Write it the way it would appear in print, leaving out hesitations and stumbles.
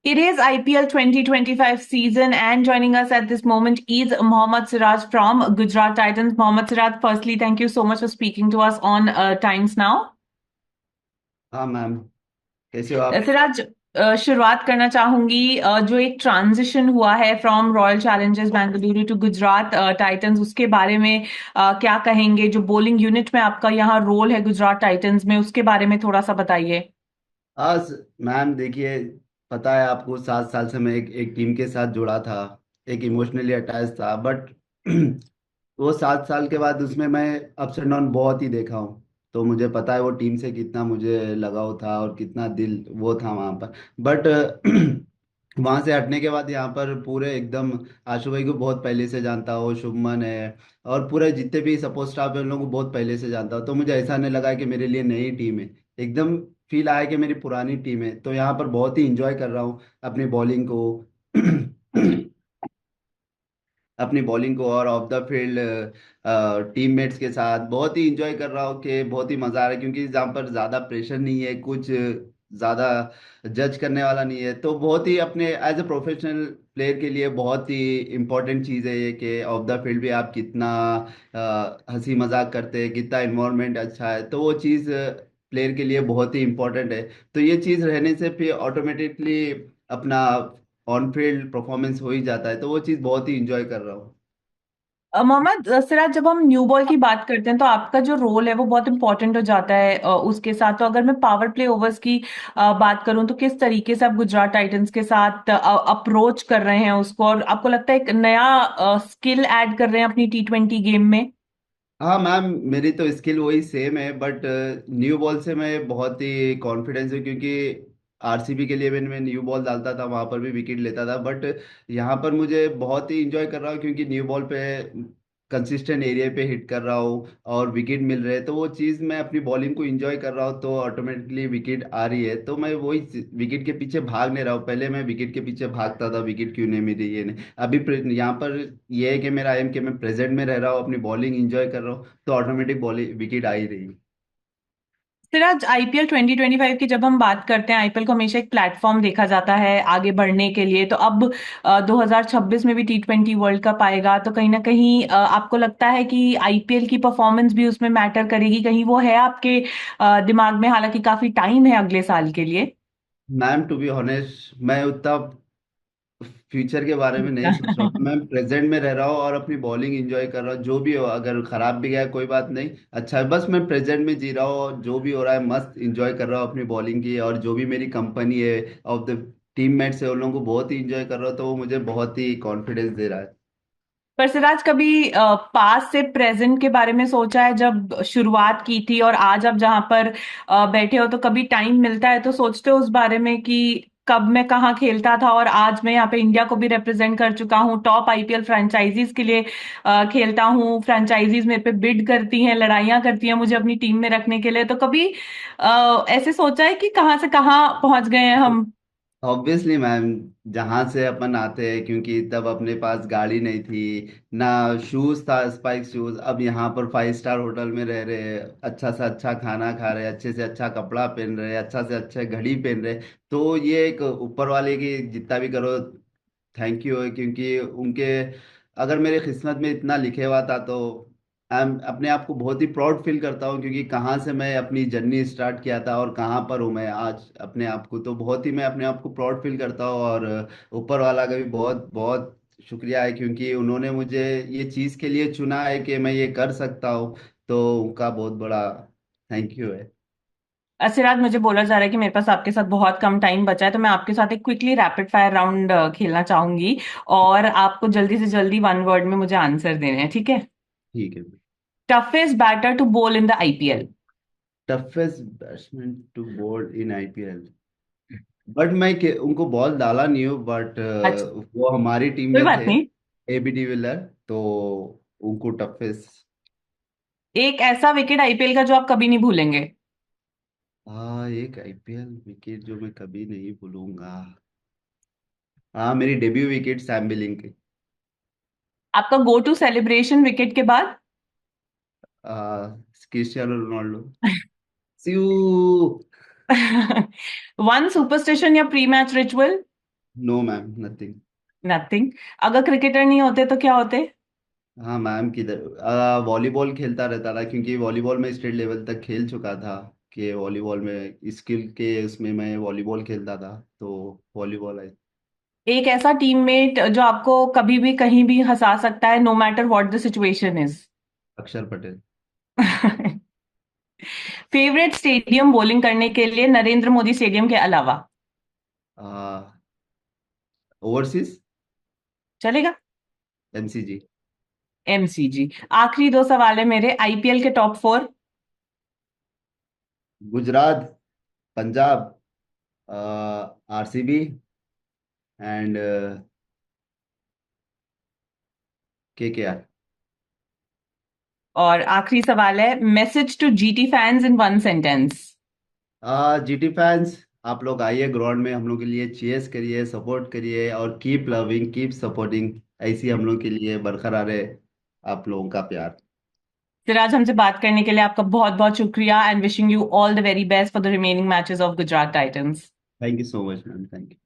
It is IPL 2025 season, and joining us at this moment is Mohammad Siraj from Gujarat Titans. Mohammad Siraj, firstly, thank you so much for speaking to us on Times Now. हाँ ma'am. कैसे हो आप? सिराज, शुरुआत करना चाहूंगी। जो एक transition हुआ है from Royal Challengers Bengaluru to Gujarat Titans, उसके बारे में क्या कहेंगे? जो बॉलिंग यूनिट में आपका यहाँ रोल है गुजरात टाइटंस में, उसके बारे में थोड़ा सा बताइए। आज मैम देखिए, पता है आपको 7 साल से मैं एक टीम के साथ जुड़ा था। एक इमोशनली अटैच था, बट वो 7 साल के बाद उसमें मैं अप्स एंड डाउन बहुत ही देखा हूँ। तो मुझे पता है वो टीम से कितना मुझे लगाव था और कितना दिल वो था वहाँ पर। बट वहाँ से हटने के बाद यहाँ पर पूरे एकदम आशु भाई को बहुत पहले से जानता हूँ, शुभमन है और पूरे जितने भी सपोर्ट स्टाफ है उन लोगों को बहुत पहले से जानता हूँ। तो मुझे ऐसा नहीं लगा कि मेरे लिए नई टीम है। एकदम फील आया कि मेरी पुरानी टीम है। तो यहाँ पर बहुत ही इंजॉय कर रहा हूँ अपनी बॉलिंग को। अपनी बॉलिंग को और ऑफ द फील्ड टीममेट्स के साथ बहुत ही इंजॉय कर रहा हूँ कि बहुत ही मजा आ रहा है, क्योंकि जहाँ पर ज्यादा प्रेशर नहीं है, कुछ ज्यादा जज करने वाला नहीं है। तो बहुत ही अपने एज ए प्रोफेशनल प्लेयर के लिए बहुत ही इम्पोर्टेंट चीज़ है ये कि ऑफ द फील्ड भी आप कितना हंसी मजाक करते हैं, कितना इन्वायरमेंट अच्छा है। तो वो चीज़ प्लेयर के लिए बहुत ही इम्पोर्टेंट है। तो ये चीज़ रहने से फिर ऑटोमेटिकली अपना ऑन फील्ड परफॉर्मेंस हो ही जाता है। तो वो चीज़ बहुत ही इंजॉय कर रहा हूँ। मोहम्मद सिराज, जब हम न्यू बॉल की बात करते हैं तो आपका जो रोल है वो बहुत इंपॉर्टेंट हो जाता है उसके साथ। तो अगर मैं पावर प्ले ओवर्स की बात करूं तो किस तरीके से आप गुजरात टाइटंस के साथ अप्रोच कर रहे हैं उसको, और आपको लगता है एक नया स्किल ऐड कर रहे हैं अपनी T20 गेम में? हाँ मैम, मेरी तो स्किल वही सेम है, बट न्यू बॉल से मैं बहुत ही कॉन्फिडेंस हूँ, क्योंकि आरसीबी के लिए मैं न्यू बॉल डालता था, वहां पर भी विकेट लेता था। बट यहाँ पर मुझे बहुत ही इंजॉय कर रहा हूँ, क्योंकि न्यू बॉल पे कंसिस्टेंट एरिया पे हिट कर रहा हूँ और विकेट मिल रहे हैं। तो वो चीज़ मैं अपनी बॉलिंग को इंजॉय कर रहा हूँ, तो ऑटोमेटिकली विकेट आ रही है। तो मैं वही विकेट के पीछे भाग नहीं रहा हूँ। पहले मैं विकेट के पीछे भागता था, विकेट क्यों नहीं मिली ये नहीं। अभी यहाँ पर ये है कि मेरा एम कि मैं प्रेजेंट में रह रहा हूँ, अपनी बॉलिंग इंजॉय कर रहा हूँ, तो ऑटोमेटिक बॉलिंग विकेट आ ही रही। सिराज, आईपीएल 2025 की जब हम बात करते हैं, आईपीएल को हमेशा एक प्लेटफॉर्म देखा जाता है आगे बढ़ने के लिए। तो अब 2026 में भी T20 वर्ल्ड कप आएगा, तो कहीं ना कहीं आपको लगता है कि आईपीएल की परफॉर्मेंस भी उसमें मैटर करेगी? कहीं वो है आपके दिमाग में? हालांकि काफी टाइम है अगले साल के लिए। मैम टू बी ऑनेस्ट, मैं उतना फ्यूचर के बारे में नहीं सोच रहा हूँ। मैं प्रेजेंट में रह रहा हूँ और अपनी बॉलिंग एंजॉय कर रहा हूँ। जो भी हो, अगर खराब भी गया कोई बात नहीं, अच्छा है। बस मैं प्रेजेंट में जी रहा हूँ और जो भी हो रहा है मस्त एंजॉय कर रहा हूँ अपनी बॉलिंग की। और जो भी मेरी कंपनी है ऑफ द टीममेट्स है, उन लोगों को बहुत ही एंजॉय कर रहा हूँ। तो वो मुझे बहुत ही कॉन्फिडेंस दे रहा है। पर सिराज, कभी पास से प्रेजेंट के बारे में सोचा है? जब शुरुआत की थी और आज आप जहां पर बैठे हो, तो कभी टाइम मिलता है तो सोचते हो उस बारे में कि कब मैं कहाँ खेलता था और आज मैं यहाँ पे इंडिया को भी रिप्रेजेंट कर चुका हूँ, टॉप आईपीएल फ्रेंचाइजीज के लिए खेलता हूँ, फ्रेंचाइजीज मेरे पे बिड करती हैं, लड़ाइयाँ करती हैं मुझे अपनी टीम में रखने के लिए। तो कभी ऐसे सोचा है कि कहाँ से कहाँ पहुंच गए हैं हम? ऑब्वियसली मैम, जहाँ से अपन आते हैं, क्योंकि तब अपने पास गाड़ी नहीं थी ना, शूज था स्पाइक शूज। अब यहाँ पर 5 स्टार होटल में रह रहे हैं, अच्छा से अच्छा खाना खा रहे हैं, अच्छे से अच्छा कपड़ा पहन रहे हैं, अच्छा से अच्छा घड़ी पहन रहे हैं। तो ये एक ऊपर वाले की जितना भी करो थैंक यू है, क्योंकि उनके अगर मेरे किस्मत में इतना लिखे हुआ था तो आई एम अपने आप को बहुत ही प्राउड फील करता हूँ, क्योंकि कहाँ से मैं अपनी जर्नी स्टार्ट किया था और कहाँ पर हूँ मैं आज अपने आप को। तो बहुत ही मैं अपने आप को प्राउड फील करता हूँ। और ऊपर वाला का भी बहुत बहुत शुक्रिया है, क्योंकि उन्होंने मुझे ये चीज़ के लिए चुना है कि मैं ये कर सकता हूँ। तो उनका बहुत बड़ा थैंक यू है। सिराज, मुझे बोला जा रहा है कि मेरे पास आपके साथ बहुत कम टाइम बचा है, तो मैं आपके साथ एक क्विकली रैपिड फायर राउंड खेलना चाहूंगी, और आपको जल्दी से जल्दी वन वर्ड में मुझे आंसर देने हैं, ठीक है? ठीक है। Toughest batter to bowl in the IPL? Toughest batsman to bowl in IPL, but उनको बॉल डाला नहीं हूँ, बट अच्छा, वो हमारी टीम कोई में बात थे, नहीं। AB de Villiers. तो उनको टफेस्ट। एक ऐसा विकेट आईपीएल का जो आप कभी नहीं भूलेंगे? हाँ, एक आईपीएल विकेट जो मैं कभी नहीं भूलूंगा। हाँ, मेरी डेब्यू विकेट सैम बिलिंग की। आपका गो टू सेलिब्रेशन विकेट के बाद? Cristiano Ronaldo. स्यू। वन सुपरस्टिशन या pre match ritual? No ma'am, nothing. Nothing. अगर क्रिकेटर नहीं होते तो क्या होते? हाँ मैम, किधर वॉलीबॉल खेलता रहता था, क्योंकि वॉलीबॉल में स्टेट लेवल तक खेल चुका था। कि वॉलीबॉल में स्किल के उसमें मैं वॉलीबॉल खेलता था, तो वॉलीबॉल है। एक ऐसा टीममेट जो आपको कभी भी कहीं भी हंसा सकता है, no matter what the situation is. Akshar Patel. Favourite stadium bowling करने के लिए नरेंद्र मोदी स्टेडियम के अलावा? ओवरसीज। चलेगा। एमसीजी। एमसीजी। आखिरी दो सवाल है मेरे, आईपीएल के top four. Gujarat, Punjab, RCB, and KKR. और आखिरी सवाल है, message to GT fans in one sentence. GT fans, आप लोग आइए ग्राउंड में, हम लोग के लिए चीयर्स करिए, सपोर्ट करिए, और कीप लविंग, कीप सपोर्टिंग। ऐसी हम लोग के लिए बरकरार है आप लोगों का प्यार। सिराज, हमसे बात करने के लिए आपका बहुत बहुत शुक्रिया, and wishing you all the very best for the remaining matches of Gujarat Titans. Thank you so much ma'am, thank you.